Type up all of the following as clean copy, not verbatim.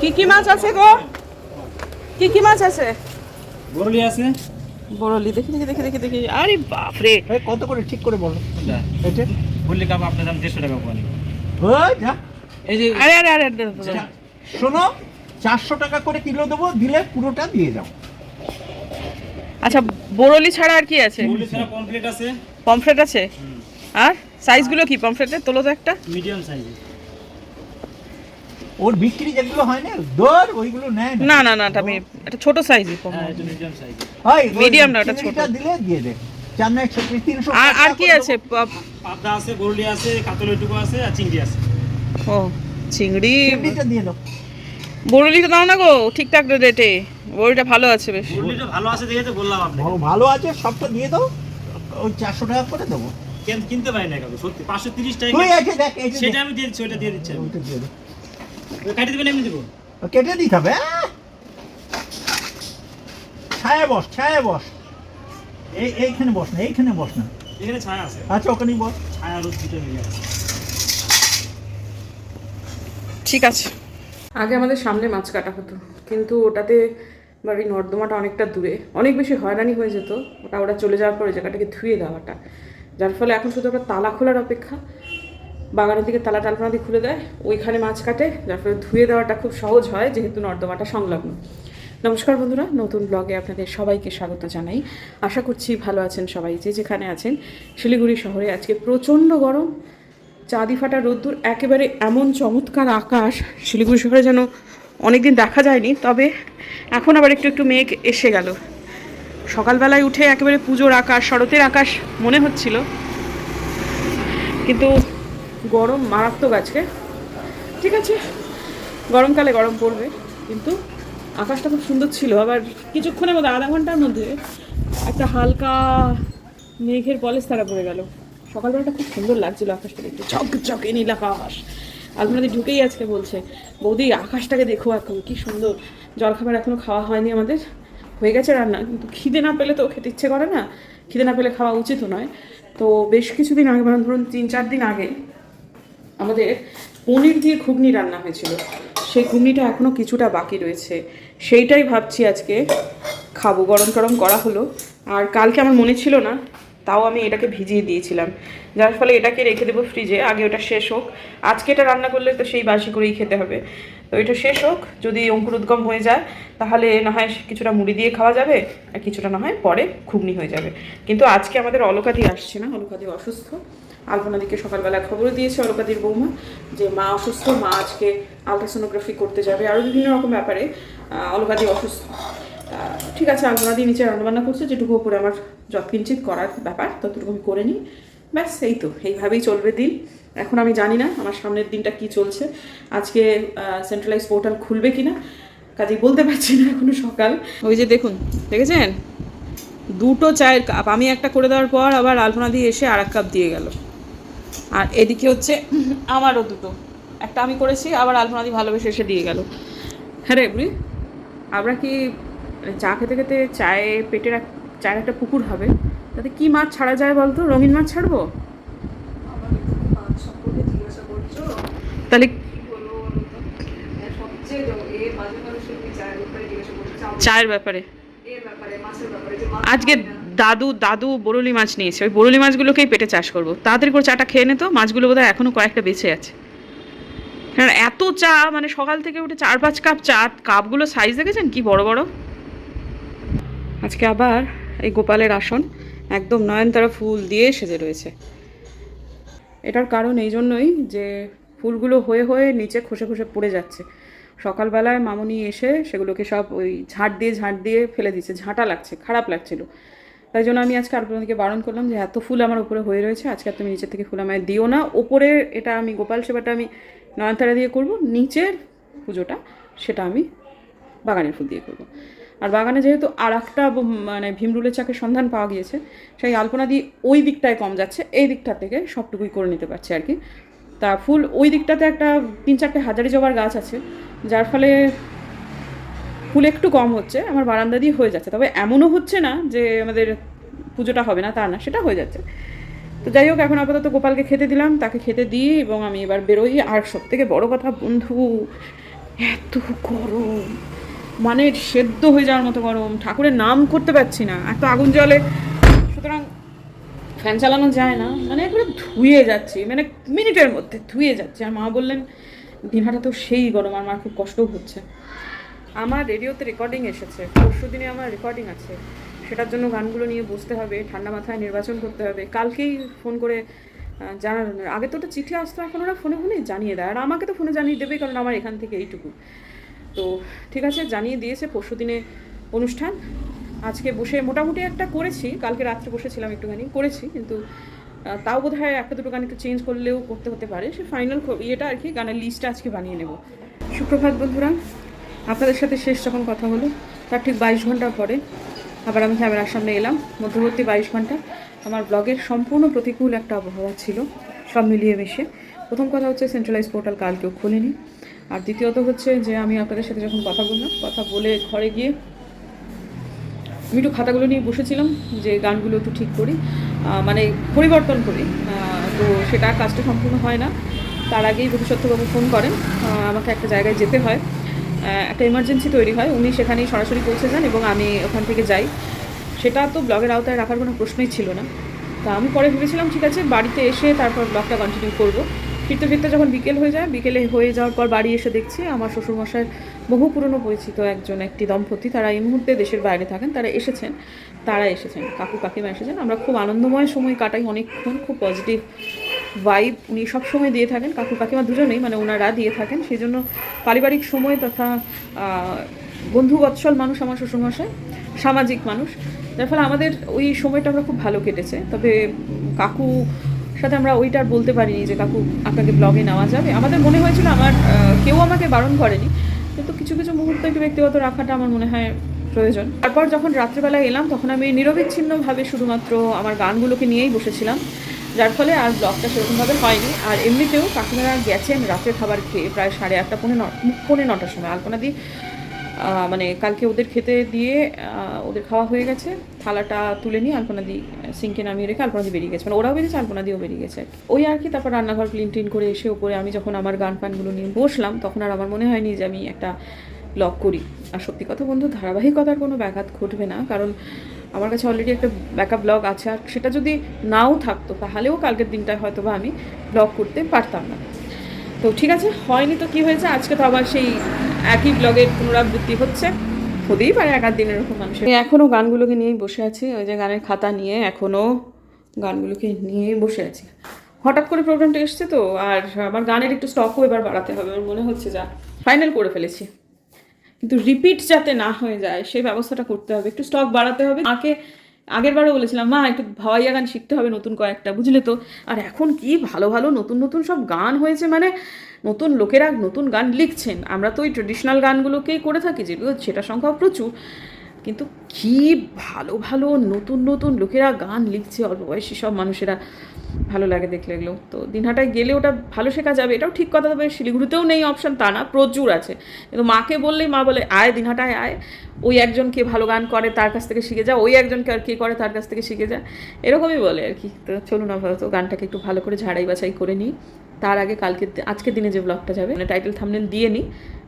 কি কি মাছ আছে গো? কি কি মাছ আছে? বরলি আছে। বড়লি দেখি দেখি দেখি দেখি দেখি। আরে বাপ রে, কত করে ঠিক করে বলো এটা? বললি কাপ আপনার দাম 150 টাকা পানি। যা এই যে আরে আরে আরে শোনো, 400 টাকা করে কিলো দেবো, দিলে পুরোটা দিয়ে যাও। আচ্ছা, বড়লি ছাড়া আর কি আছে? বরলি ছাড়া কমপ্লিট আছে, পমফ্রেট আছে। আর সাইজগুলো কি পমফ্রেটের? তোলো তো একটা। Medium size. ওর বিক্রি যেগুলো হয় না দর, ওইগুলো নেয় না না না, আমি এটা ছোট সাইজই। হ্যাঁ এটা মিডিয়াম সাইজ। medium না, ওটা ছোট। চিংড়িটা দিলে দিয়ে দে। 300 আর আর কি আছে? পাবদা আছে, বরলি আছে, কাতল ওইটুকু আছে, আর চিংড়ি আছে। ও চিংড়ি। চিংড়িটা দিয়ে দাও। বড়লিটা দাও না গো ঠিকঠাক রেটে। বড়িটা ভালো আছে বেশ। বরলিটা ভালো আছে দেখে তো বললাম আপনাকে। ভালো আছে, সবটা দিয়ে দাও। ওই 400 টাকা করে দেবো। কিনতে পারি না কাকু, সত্যি 530 টাকা। তুই এসে দেখ, এই যে সেটা দেখ। আমি দিয়ে দিচ্ছি, ওইটা দিয়ে দিচ্ছি আমি। ওইটা দিয়ে দে। ওই কাটি দিবেন, এমনি দেবো। কেটে দিতে হবে। ছায়া বস, ছায়া বস। এইখানে বস না, এইখানে বস না। এখানে ছায়া আছে, আচ্ছা ওখানেই বস। ছায়া রোদ দুটো মিলে আছে। ঠিক আছে। আগে আমাদের সামনে মাছ কাটা হতো, কিন্তু ওটাতে বাড়ি নর্দমাটা অনেকটা দূরে, অনেক বেশি হয়রানি হয়ে যেত। ওরা চলে যাওয়ার পরে জায়গাটাকে ধুয়ে দেওয়াটা, যার ফলে এখন শুধু একটা তালা খোলার অপেক্ষা। বাগানের দিকে তালা টালপনা দিয়ে খুলে দেয়, ওইখানে মাছ কাটে, যার ফলে ধুয়ে দেওয়াটা খুব সহজ হয়, যেহেতু নর্দমাটা সংলগ্ন। নমস্কার বন্ধুরা, নতুন ব্লগে আপনাদের সবাইকে স্বাগত জানাই। আশা করছি ভালো আছেন সবাই, যে যেখানে আছেন। শিলিগুড়ি শহরে আজকে প্রচণ্ড গরম, চাঁদি ফাটা রোদ্দুর, একেবারে এমন চমৎকার আকাশ শিলিগুড়ি শহরে যেন অনেকদিন দেখা যায়নি। তবে এখন আবার একটু একটু মেঘ এসে গেল। সকালবেলায় উঠে একেবারে পুজোর আকাশ, শরতের আকাশ মনে হচ্ছিল, কিন্তু গরম মারাত্মক আজকে। ঠিক আছে, গরমকালে গরম পড়বে, কিন্তু আকাশটা খুব সুন্দর ছিল। আবার কিছুক্ষণের মধ্যে, আধা ঘন্টার মধ্যে একটা হালকা মেঘের পলেস তারা পড়ে গেল। সকালবেলাটা খুব সুন্দর লাগছিল আকাশটা দেখতে, ঝকঝকে নীল আকাশ। আলপনাদি ঢুকেই আজকে বলছে, বৌদি আকাশটাকে দেখো এখন কি সুন্দর। জলখাবার এখনো খাওয়া হয়নি আমাদের, হয়ে গেছে রান্না, কিন্তু খিদে না পেলে তো খেতে ইচ্ছে করে না। খিদে না পেলে খাওয়া উচিতও নয়। তো বেশ কিছুদিন আগে, মানে ধরুন 3-4 দিন আগে আমাদের পনির দিয়ে ঘুগনি রান্না হয়েছিল। সেই ঘুগনিটা এখনও কিছুটা বাকি রয়েছে, সেইটাই ভাবছি আজকে খাবো। গরম টরম করা হলো, আর কালকে আমার মনে ছিল না, তাও আমি এটাকে ভিজিয়ে দিয়েছিলাম, যার ফলে এটাকে রেখে দেবো ফ্রিজে, আগে ওটা শেষ হোক। আজকে এটা রান্না করলে তো সেই বাসি করেই খেতে হবে, তো এটা শেষ হোক। যদি অঙ্কুরোদ্গম হয়ে যায় তাহলে না হয় কিছুটা মুড়ি দিয়ে খাওয়া যাবে, আর কিছুটা না হয় পরে ঘুগনি হয়ে যাবে। কিন্তু আজকে আমাদের অলকাদি আসছে না, অলকাদি অসুস্থ। আলপনাদিকে সকালবেলা খবর দিয়েছে অলকাদির বৌমা যে মা অসুস্থ, মা আজকে আলট্রাসোনোগ্রাফি করতে যাবে, আরও বিভিন্ন রকম ব্যাপারে অলকাদি অসুস্থ। ঠিক আছে, আলপনাদি নিচে রান্নাবান্না করছে, যেটুকু ওপরে আমার যৎকিঞ্চিত করার ব্যাপার ততটুকু আমি করে নিই, ব্যাস। এই তো, এইভাবেই চলবে দিন। এখন আমি জানি না আমার সামনের দিনটা কি চলছে, আজকে সেন্ট্রালাইজ পোর্টাল খুলবে কি না, কাজেই বলতে পারছি না, এখনো সকাল। ওই যে দেখুন, দেখেছেন, দুটো চায়ের কাপ আমি একটা করে দেওয়ার পর আবার আলপনাদি এসে আর এক কাপ দিয়ে গেল। আর এদিকে হচ্ছে আমারও দুটো, একটা আমি করেছি, আবার আলপনাদি ভালোবেসে এসে দিয়ে গেল। হ্যাঁ রে বুড়ি, আমরা কি চা খেতে খেতে চায়ের একটা পুকুর হবে, তাতে কি মাছ ছাড়া যায় বলতো? রঙিন মাছ ছাড়বো? তাহলে চায়ের ব্যাপারে আজকে দাদু বরুলি মাছ নিয়েছে, ওই বরুলি মাছগুলোকেই পেটে চাষ করবো। তাড়াতাড়ি করে চাটা খেয়ে নিত, মাছগুলো বোধহয় এখনো কয়েকটা বেঁচে আছে। হ্যাঁ, এত চা, মানে সকাল থেকে উঠে 4-5 কাপ চা, কাপগুলো সাইজ দেখেছেন কি বড় বড়। আজকে আবার এই গোপালের আসন একদম নয়নতারা ফুল দিয়ে সেজে রয়েছে। এটার কারণ এই জন্যই যে ফুলগুলো হয়ে হয়ে নিচে খসে খসে পড়ে যাচ্ছে। সকালবেলায় মামুনি এসে সেগুলোকে সব ওই ঝাঁট দিয়ে ফেলে দিচ্ছে, ঝাঁটা লাগছে, খারাপ লাগছিল। তাই জন্য আমি আজকে আলপনাদিকে বারণ করলাম যে এত ফুল আমার উপরে হয়ে রয়েছে, আজকে তুমি নিচের থেকে ফুল আমায় দিও না। ওপরে এটা আমি গোপাল সেবাটা আমি নয়নতারা দিয়ে করব, নিচের পুজোটা সেটা আমি বাগানের ফুল দিয়ে করব। আর বাগানে যেহেতু আর একটা মানে ভীমরুলের চাকের সন্ধান পাওয়া গিয়েছে, সেই আলপনাদি ওই দিকটায় কম যাচ্ছে, এই দিকটা থেকে সবটুকুই করে নিতে পারছে আর কি। তা ফুল ওই দিকটাতে একটা 3-4টে হাজারি জবার গাছ আছে, যার ফলে ফুল একটু কম হচ্ছে, আমার বারান্দা দিয়ে হয়ে যাচ্ছে। তবে এমনও হচ্ছে না যে আমাদের পুজোটা হবে না, তা না, সেটা হয়ে যাচ্ছে। তো যাই হোক, এখন আপাতত গোপালকে খেতে দিলাম, তাকে খেতে দিই এবং আমি এবার বেরোই। আর সবথেকে বড় কথা বন্ধু, এত গরম, মানে সেদ্ধ হয়ে যাওয়ার মতো গরম, ঠাকুরের নাম করতে পারছি না, এত আগুন জ্বলে। সুতরাং ফ্যান চালানো যায় না, মানে একবারে ধুয়ে যাচ্ছি, মানে মিনিটের মধ্যে ধুয়ে যাচ্ছে। আর মা বললেন দিনহাটা তো সেই গরম, আর মার খুব কষ্টও হচ্ছে। আমার রেডিওতে রেকর্ডিং এসেছে, পরশু দিনে আমার রেকর্ডিং আছে, সেটার জন্য গানগুলো নিয়ে বসতে হবে, ঠান্ডা মাথায় নির্বাচন করতে হবে। কালকেই ফোন করে জানানোর আগে তো ওটা চিঠি আসতো, এখন ওরা ফোনে ফোনে জানিয়ে দেয়, আর আমাকে তো ফোনে জানিয়ে দেবে, কারণ আমার এখান থেকে এইটুকু। তো ঠিক আছে, জানিয়ে দিয়েছে পরশু দিনে অনুষ্ঠান। আজকে বসে মোটামুটি একটা করেছি, কালকে রাত্রে বসেছিলাম একটুখানি করেছি, কিন্তু তাও বোধ হয় একটা দুটো গান একটু চেঞ্জ করলেও করতে হতে পারে। সে ফাইনাল ইয়েটা আর কি, গানের লিস্টটা আজকে বানিয়ে নেব। সুপ্রভাত বন্ধুরা, আপনাদের সাথে শেষ যখন কথা হলো তার ঠিক 22 ঘন্টা পরে আবার আমি ক্যামেরার সামনে এলাম। মধ্যবর্তী 22 ঘন্টা আমার ব্লগের সম্পূর্ণ প্রতিকূল একটা আবহাওয়া ছিল, সব মিলিয়ে মিশে। প্রথম কথা হচ্ছে সেন্ট্রালাইজ পোর্টাল কালকেও খোলেনি, আর দ্বিতীয়ত হচ্ছে যে আমি আপনাদের সাথে যখন কথা বললাম, কথা বলে ঘরে গিয়ে আমি একটু খাতাগুলো নিয়ে বসেছিলাম যে গানগুলো একটু ঠিক করি, মানে পরিবর্তন করি। তো সেটা কাজটা সম্পূর্ণ হয় না, তার আগেই বোধিসত্ত্ববাবু ফোন করেন, আমাকে একটা জায়গায় যেতে হয়, একটা এমার্জেন্সি তৈরি হয়, উনি সেখানেই সরাসরি পৌঁছে যান এবং আমি ওখান থেকে যাই। সেটা তো ব্লগের আওতায় রাখার কোনো প্রশ্নই ছিল না। তা আমি পরে ভেবেছিলাম ঠিক আছে বাড়িতে এসে তারপর ব্লগটা কন্টিনিউ করবো। ফিরতে ফিরতে যখন বিকেল হয়ে যায়, বিকেলে হয়ে যাওয়ার পর বাড়ি এসে দেখছি আমার শ্বশুরমশাইয়ের বহু পুরনো পরিচিত একটি দম্পতি, তারা এই মুহূর্তে দেশের বাইরে থাকেন, তারা এসেছেন, কাকু কাকিমা এসেছেন। আমরা খুব আনন্দময় সময় কাটাই, অনেকক্ষণ, খুব পজিটিভ ভাইব উনি সব সময় দিয়ে থাকেন, কাকু কাকিমা দুজনেই, মানে ওনারা দিয়ে থাকেন। সেই জন্য পারিবারিক সময় তথা বন্ধু বৎসল মানুষ আমার শ্বশুরমশাই, সামাজিক মানুষ, যার ফলে আমাদের ওই সময়টা আমরা খুব ভালো কেটেছে। তবে কাকু সাথে আমরা ওইটা আর বলতে পারিনি যে কাকু আপনাকে ব্লগে নেওয়া যাবে। আমাদের মনে হয়েছিল, আমার কেউ আমাকে বারণ করেনি, কিন্তু কিছু কিছু মুহূর্ত একটু ব্যক্তিগত রাখাটা আমার মনে হয় প্রয়োজন। তারপর যখন রাত্রেবেলায় এলাম তখন আমি নিরবিচ্ছিন্নভাবে শুধুমাত্র আমার গানগুলোকে নিয়েই বসেছিলাম, যার ফলে আর ব্লগটা সেরকমভাবে হয়নি। আর এমনিতেও কাকিমারা গেছেন রাতের খাবার খেয়ে প্রায় 8:30 পৌনে 9টার সময়। আলপনা দিয়ে মানে কালকে ওদের খেতে দিয়ে ওদের খাওয়া হয়ে গেছে, থালাটা তুলে নিয়ে আলপনা দিয়ে সিঙ্কে নামিয়ে রেখে আলপনা দিয়ে বেরিয়ে গেছে, মানে ওরাও বেরিয়েছে, আলপনা দিয়েও বেরিয়ে গেছে ওই আর কি। তারপর রান্নাঘর ক্লিন করে এসে ওপরে আমি যখন আমার গান ফানগুলো নিয়ে বসলাম, তখন আর আমার মনে হয়নি যে আমি একটা ব্লগ করি। আর সত্যি কথা বন্ধু, ধারাবাহিকতার কোনো ব্যাঘাত ঘটবে না, কারণ আমার কাছে অলরেডি একটা ব্যাকআপ ব্লগ আছে, আর সেটা যদি নাও থাকতো তাহলেও কালকের দিনটায় হয়তো বা আমি ব্লগ করতে পারতাম না। তো ঠিক আছে, হয়নি তো কী হয়েছে, আজকে তো আবার সেই একই ব্লগের পুনরাবৃত্তি হচ্ছে, হতেই পারে এক আধ দিনের এরকম মানুষের। এখনও গানগুলোকে নিয়েই বসে আছি, ওই যে গানের খাতা নিয়ে এখনও গানগুলোকে নিয়েই বসে আছি। হঠাৎ করে প্রোগ্রামটা এসছে তো, আর আমার গানের একটু স্টকও এবার বাড়াতে হবে, আমার মনে হচ্ছে যা ফাইনাল করে ফেলেছি, কিন্তু রিপিট যাতে না হয়ে যায় সেই ব্যবস্থাটা করতে হবে, একটু স্টক বাড়াতে হবে। মাকে আগের বারও বলেছিলাম, মা একটু ভাওয়াইয়া গান শিখতে হবে নতুন কয়েকটা, বুঝলে তো। আর এখন কি ভালো ভালো নতুন নতুন সব গান হয়েছে, মানে নতুন লোকেরা নতুন গান লিখছেন। আমরা তো ওই ট্রেডিশনাল গানগুলোকেই করে থাকি, যেগুলো সেটা সংখ্যাও প্রচুর, কিন্তু কি ভালো ভালো নতুন নতুন লোকেরা গান লিখছে, অল্প বয়সী সব মানুষেরা, ভালো লাগে দেখলে এগুলো। তো দিনহাটায় গেলে ওটা ভালো শেখা যাবে, এটাও ঠিক কথা। তবে শিলিগুড়িতেও নেই অপশান তা না, প্রচুর আছে, কিন্তু মাকে বললেই মা বলে আয় দিনহাটায় আয়, ওই একজন কে ভালো গান করে তার কাছ থেকে শিখে যা, ওই একজনকে আর কে করে তার কাছ থেকে শিখে যা, এরকমই বলে আর কি। তো চলুন আপাতত গানটাকে একটু ভালো করে ঝাড়াই বাছাই করে নিই, তার আগে আজকের দিনে যে ব্লগটা যাবে, মানে টাইটেল থাম্বনেল দিয়ে নিই।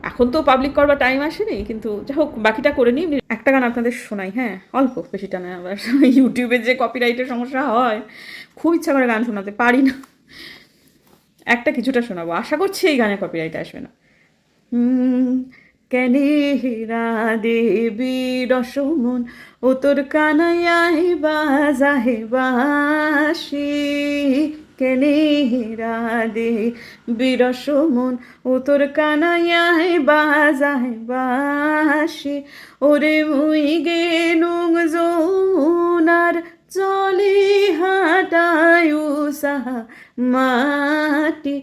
এখন তো পাবলিক করবার টাইম আসেনি, কিন্তু যাই হোক বাকিটা করে নিই। একটা গান আপনাদের শোনাই, হ্যাঁ, অল্প, বেশিটা নয়, আবার ইউটিউবের যে কপিরাইটের সমস্যা হয়, খুব ইচ্ছা করে গান শোনাতে পারি না, একটা কিছুটা শোনাবো, আশা করছি এই গানে কপিরাইট আসবে না। কেনে হেরা দেবী রসমন ও তোর কানাইয়াই বাজাহে বাসি, কেনে হেরা দেবী রসমন ও তোর কানাইয়াই বাজাহে বাসি, ওরে মুই গেলুং যমুনার জলে হাটায়ু সাহা মাটি,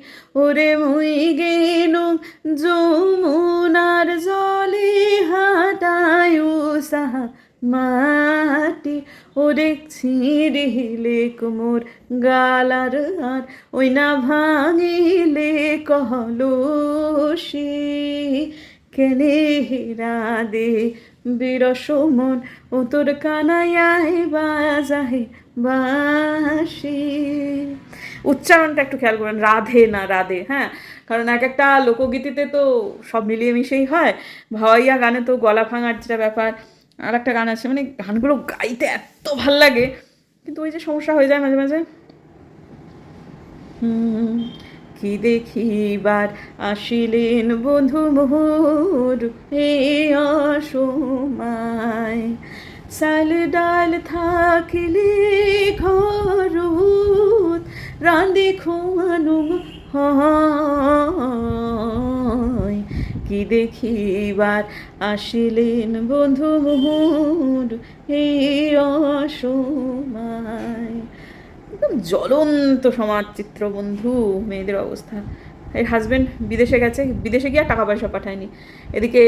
ওরে মুই গেলুম যমুনার জলে হাটায়ু সাহা মাটি, ওরে ছিঁড়িলে কোমর গালার আর ওই না ভাঙিলে কলসি, কেনে হেরা দে বিরসমন ও তোর কানাইয়াই বাজাহে বাসি। উচ্চারণটা একটু খেয়াল করবেন, রাধে না রাধে, হ্যাঁ, কারণ এক একটা লোকগীতিতে তো সব মিলিয়ে মিশেই হয়। ভাওয়াইয়া গানে তো গলা ভাঙার যেটা ব্যাপার, আর একটা গান আছে, মানে গানগুলো গাইতে এত ভাল লাগে, কিন্তু ওই যে সমস্যা হয়ে যায় মাঝে মাঝে। কি দেখিবার আসিলেন বন্ধু মোর এই অসময়, চাল ডাল থাকিলে ঘরত রাঁধি খোয়ানো হয়। কি দেখিবার আসিলেন বন্ধু মোর এই অসময়। একদম জ্বলন্ত সমাজ চিত্র বন্ধু মেয়েদের অবস্থা। এর হাজব্যান্ড বিদেশে গেছে, বিদেশে গিয়ে আর টাকা পয়সা পাঠায়নি, এদিকে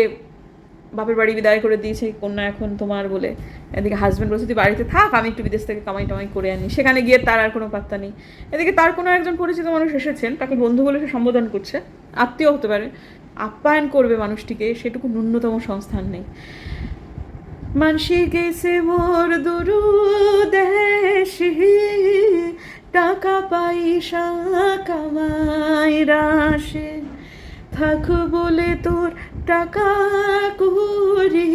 বাপের বাড়ি বিদায় করে দিয়েছে কন্যা এখন তোমার বলে, এদিকে হাজব্যান্ড বলছে তুই বাড়িতে থাক, আমি একটু বিদেশ থেকে কামাই টামাই করে আনি। সেখানে গিয়ে তার আর কোনো পাত্তা নেই। এদিকে তার কোনো একজন পরিচিত মানুষ এসেছেন, তাকে বন্ধু বলে সে সম্বোধন করছে, আত্মীয় হতে পারে, আপ্যায়ন করবে মানুষটিকে, সেটুকু ন্যূনতম সংস্থান নেই। মানসি গেছে মোর দুরু দেশে, টাকা পয়সা কামাই রাশে, থাক বলে তোর টাকা করি,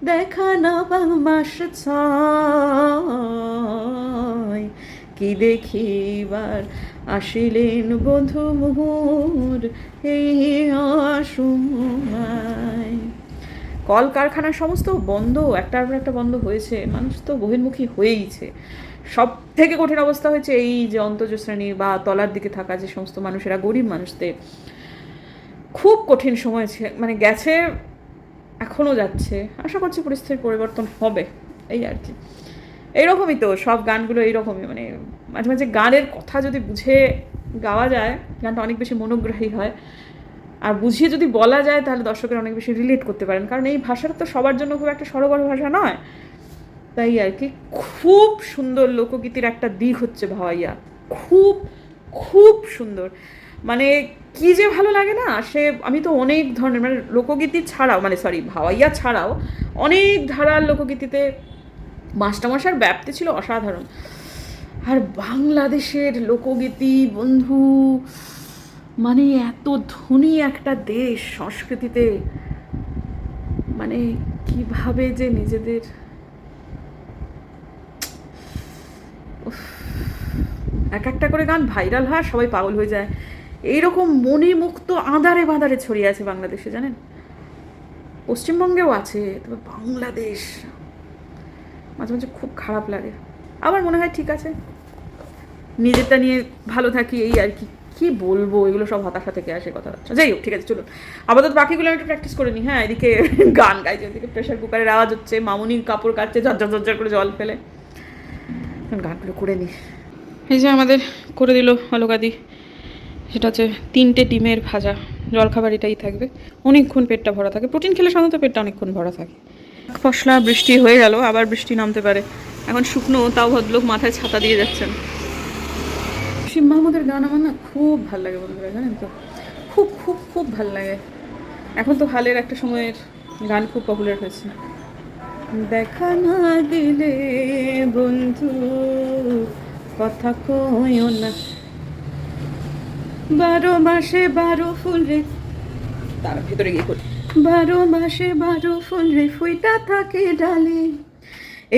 দেখা না পাং মাস ছয়। কি দেখিবার আসিলেন বন্ধু মোর এই অসময়। কলকারখানার সমস্ত বন্ধ, একটার পর একটা বন্ধ হয়েছে, মানুষ তো বহির্মুখী হয়েইছে। সব থেকে কঠিন অবস্থা হয়েছে এই যে অন্তর্জ শ্রেণী বা তলার দিকে থাকা যে সমস্ত মানুষেরা, গরিব মানুষদের খুব কঠিন সময় মানে গেছে, এখনও যাচ্ছে। আশা করছি পরিস্থিতির পরিবর্তন হবে, এই আর কি। এইরকমই তো সব গানগুলো এইরকমই, মানে মাঝে মাঝে গানের কথা যদি বুঝে গাওয়া যায়, গানটা অনেক বেশি মনোগ্রাহী হয়, আর বুঝিয়ে যদি বলা যায় তাহলে দর্শকের অনেক বেশি রিলেট করতে পারেন, কারণ এই ভাষাটা তো সবার জন্য খুব একটা সরগর ভাষা নয়। তাই আর কি, খুব সুন্দর লোকগীতির একটা দিক হচ্ছে ভাওয়াইয়া, খুব খুব সুন্দর, মানে কি যে ভালো লাগে না সে। আমি তো অনেক ধরনের, মানে লোকগীতি ছাড়াও, মানে সরি ভাওয়াইয়া ছাড়াও অনেক ধারার লোকগীতিতে মাস্টারমশার ব্যাপ্তি ছিল অসাধারণ। আর বাংলাদেশের লোকগীতি বন্ধু, মানে এত ধনী একটা দেশ সংস্কৃতিতে, মানে কিভাবে যে নিজেদের এক একটা করে গান ভাইরাল হয়, সবাই পাগল হয়ে যায়। এইরকম মণিমুক্ত আঁধারে বাঁধারে ছড়িয়ে আছে বাংলাদেশে, জানেন, পশ্চিমবঙ্গেও আছে, তবে বাংলাদেশ মাঝে মাঝে খুব খারাপ লাগে। আবার মনে হয় ঠিক আছে, নিজেরটা নিয়ে ভালো থাকি, এই আর কি। কি বলবো, এগুলো সব হতাশা থেকে আসে কথা। যাই হোক, ঠিক আছে, চলুন আপাতত বাকিগুলো আমি একটু প্র্যাকটিস করে নিই। হ্যাঁ, এদিকে গান গাইছে, এদিকে প্রেশার কুকারের আওয়াজ হচ্ছে, মামুনি কাপড় কাটছে ঝরঝর ঝরঝর করে জল ফেলে। গানগুলো করে নিই। এই যে আমাদের করে দিল অলকাদি, সেটা হচ্ছে 3টে ডিমের ভাজা, জলখাবার এটাই থাকবে, অনেকক্ষণ পেটটা ভরা থাকে। প্রোটিন খেলে সাধারণত পেটটা অনেকক্ষণ ভরা থাকে। পশলা বৃষ্টি হয়ে গেল, আবার বৃষ্টি নামতে পারে। এখন শুকনো, তাও ভদ্রলোক মাথায় ছাতা দিয়ে যাচ্ছেন। শিব মাহমুদের গান আমার না খুব ভাল লাগে বন্ধুরা, জানেন তো, খুব খুব খুব ভাল লাগে। এখন তো হালের একটা সময়ের গান খুব পপুলার হয়েছে। দেখা না দিলে বন্ধু কথা কইও না, 12 মাসে 12 ফুল রে, তার ভেতরে গিয়ে করি, 12 মাসে 12 ফুল রে ফুইটা থাকে ডালে,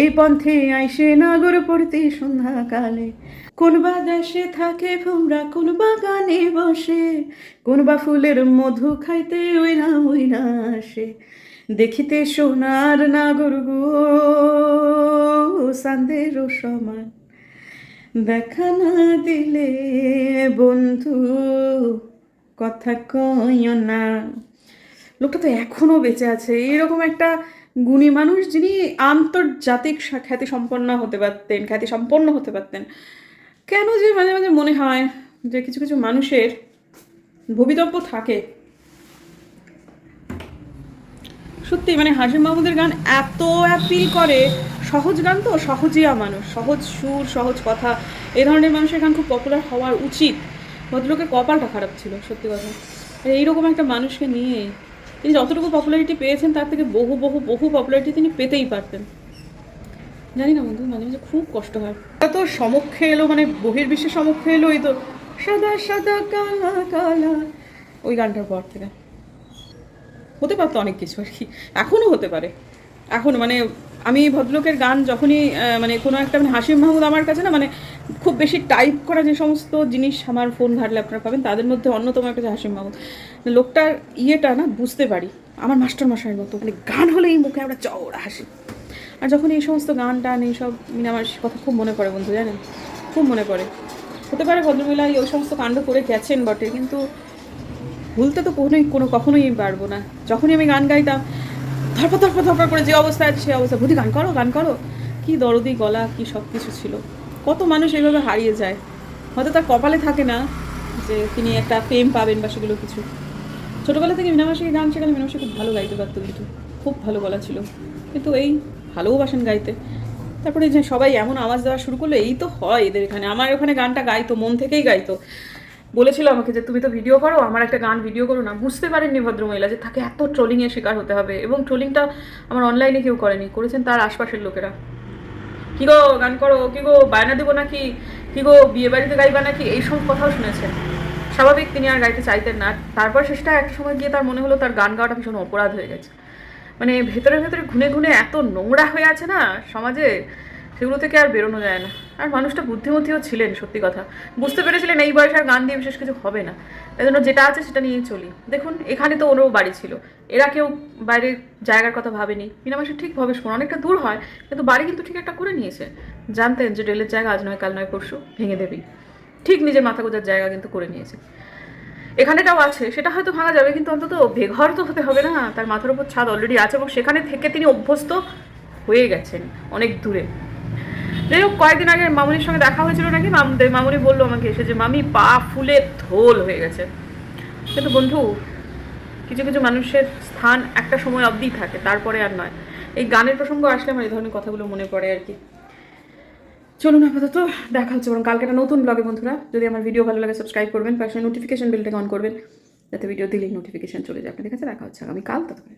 এই পন্থে আইসে নাগর পড়তে সন্ধ্যাকালে, কোন বা দেশে থাকে ভোমরা, কোন বাগানে বসে, কোন বা ফুলের মধু খাইতে ওইরা ওইরা আসে, দেখিতে সোনার নাগর গো সান্দের সমান, দেখা না দিলে বন্ধু কথা কইও না। লোকটা তো এখনো বেঁচে আছে, এইরকম একটা গুণী মানুষ যিনি আন্তর্জাতিক খ্যাতি সম্পন্ন হতে পারতেন। কেন যে মাঝে মাঝে মনে হয় যে কিছু কিছু মানুষের ভবিতব্য থাকে, সত্যি, মানে হাশিম মাহমুদের গান এত অ্যাপিল করে। সহজ গান তো, সহজিয়া মানুষ, সহজ সুর, সহজ কথা, এই ধরনের মানুষের গান খুব পপুলার হওয়ার উচিত। ভদ্রলোকের কপালটা খারাপ ছিল, সত্যি কথা। এইরকম একটা মানুষকে নিয়ে তিনি যতটুকু পপুলারিটি পেয়েছেন তার থেকে বহু বহু বহু পপুলারিটি তিনি পেতেই পারতেন। জানি না বন্ধু, মাঝে মাঝে খুব কষ্ট হয়। এটা তো সমক্ষে এলো, মানে বহির্বিশ্বের সমক্ষে এলো, এই তো সাদা সাদা কালা কালা, ওই গানটার পর থেকে হতে পারতো অনেক কিছু আর কি, এখনও হতে পারে। এখন মানে আমি ভদ্রলোকের গান যখনই মানে কোনো একটা মানে হাসিম মাহমুদ আমার কাছে না মানে খুব বেশি টাইপ করা যে সমস্ত জিনিস আমার ফোন ঘাটলে আপনারা পাবেন তাদের মধ্যে অন্যতম একটা যে হাসিম মাহমুদ, লোকটার ইয়েটা না বুঝতে পারি, আমার মাস্টার মশাইয়ের মতো, মানে গান হলে এই মুখে আমরা চওড়া হাসি। আর যখন এই সমস্ত গান টান এইসব মানে আমার কথা খুব মনে পড়ে বন্ধু, জানেন, খুব মনে পড়ে। হতে পারে ভদ্রমহিলা ওই সমস্ত কাণ্ড করে গেছেন বটে, কিন্তু ভুলতে তো কখনোই আমি পারবো না। যখনই আমি গান গাইতাম ধরপর ধরপর ধরপর করে যে অবস্থা আছে সেই অবস্থা, ভূতি গান করো, কি দরদি গলা, কি সব কিছু ছিল। কত মানুষ এইভাবে হারিয়ে যায়, হয়তো তার কপালে থাকে না যে তিনি একটা ফেম পাবেন বা সেগুলো কিছু। ছোটোবেলা থেকে মিনামাসিকে গান শেখালে মিনামাসি খুব ভালো গাইতে পারতো, কিন্তু খুব ভালো গলা ছিল, কিন্তু এই ভালোবাসেন গাইতে। তারপরে যে সবাই এমন আওয়াজ দেওয়া শুরু করলো, এই তো হয় এদের এখানে। আমার ওখানে গানটা গাইতো, মন থেকেই গাইতো। বলেছিল আমাকে যে তুমি তো ভিডিও করো, আমার একটা গান ভিডিও করো না। বুঝতে পারেননি ভদ্রমহিলা যে তাকে এত ট্রোলিংয়ের শিকার হতে হবে, এবং ট্রোলিংটা আমার অনলাইনে কেউ করেনি, করেছেন তার আশপাশের লোকেরা। কি গো গান করো, কি গো বায়না দেবো নাকি, কি গো বিয়ে বাড়িতে গাইবা নাকি, এইসব কথাও শুনেছেন। স্বাভাবিক তিনি আর গাইতে চাইতেন না। তারপর শেষটা একটা সময় গিয়ে তার মনে হলো তার গান গাওয়াটা ভীষণ অপরাধ হয়ে গেছে। মানে ভেতরে ভেতরে ঘুনে ঘুনে এত নোংরা হয়ে আছে না সমাজে, সেগুলো থেকে আর বেরোনো যায় না। আর মানুষটা বুদ্ধিমতীও ছিলেন, সত্যি কথা বুঝতে পেরেছিলেন এই বয়সে আর গান দিয়ে বিশেষ কিছু হবে না, তাই জন্য যেটা আছে সেটা নিয়েই চলি। দেখুন এখানে তো ওরও বাড়ি ছিল, এরা কেউ বাইরের জায়গার কথা ভাবেনি। মিনামাসি ঠিক ভাবে শোনা অনেকটা দূর হয়, কিন্তু বাড়ি কিন্তু ঠিক একটা করে নিয়েছে। জানতেন যে রেলের জায়গা আজ নয় কাল নয় পরশু ভেঙে দেবেই, ঠিক নিজের মাথা গোজার জায়গা কিন্তু করে নিয়েছে। এখানেটাও আছে, সেটা হয়তো ভাঙা যাবে, কিন্তু অন্তত বেঘর তো হতে হবে না। তার মাথার উপর ছাদ অলরেডি আছে, এবং সেখানে থেকে তিনি অভ্যস্ত হয়ে গেছেন অনেক দূরে। যাই হোক, কয়েকদিন আগে মামুনির সঙ্গে দেখা হয়েছিল নাকি, মামুনি বললো আমাকে এসে যে মামি পা ফুলে ধোল হয়ে গেছে। কিন্তু বন্ধু, কিছু কিছু মানুষের স্থান একটা সময় অবধিই থাকে, তারপরে আর নয়। এই গানের প্রসঙ্গ আসলে আমার এই ধরনের কথাগুলো মনে পড়ে আর কি। চলুন আপাতত দেখা হচ্ছে বরং কালকে একটা নতুন ব্লগে। বন্ধুরা, যদি আমার ভিডিও ভালো লাগে সাবস্ক্রাইব করবেন, পাশে নোটিফিকেশন বেলটাকে অন করবেন, যাতে ভিডিও দিলেই নোটিফিকেশন চলে যায় আপনাদের কাছে। দেখা হচ্ছে আগামীকাল, ততক্ষণ